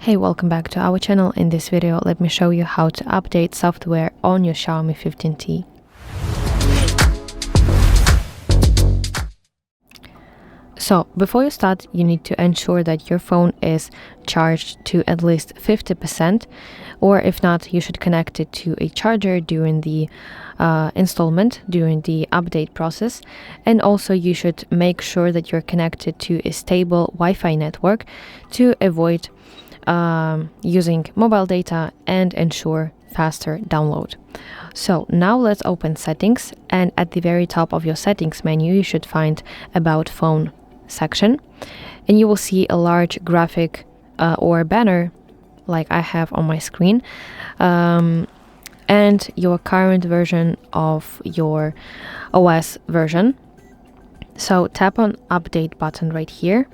Hey, welcome back to our channel. In this video, let me show you how to update software on your Xiaomi 15T. So, before you start, you need to ensure that your phone is charged to at least 50%, or if not, you should connect it to a charger during the installment, during the update process. And also, you should make sure that you're connected to a stable Wi-Fi network to avoid using mobile data and ensure faster download. So now let's open settings, and at the very top of your settings menu you should find about phone section, and you will see a large graphic or banner like I have on my screen, and your current version of your OS version. So tap on update button right here,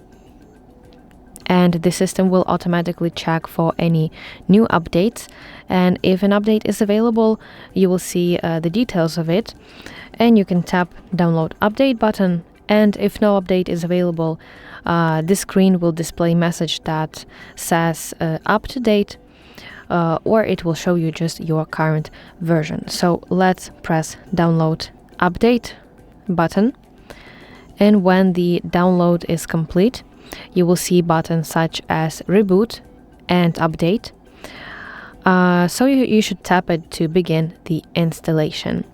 and the system will automatically check for any new updates, and if an update is available you will see the details of it, and you can tap download update button, and if no update is available, this screen will display a message that says up to date, or it will show you just your current version. So let's press download update button, and when the download is complete you will see buttons such as Reboot and Update. So you should tap it to begin the installation,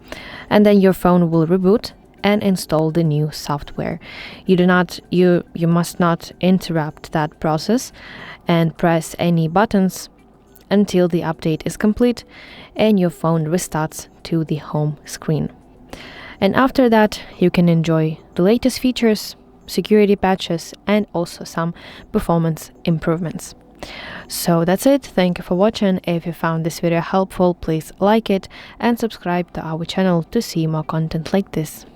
and then your phone will reboot and install the new software. You must not interrupt that process and press any buttons until the update is complete and your phone restarts to the home screen. And after that you can enjoy the latest features, security patches, and also some performance improvements. So that's it. Thank you for watching. If you found this video helpful, please like it and subscribe to our channel to see more content like this.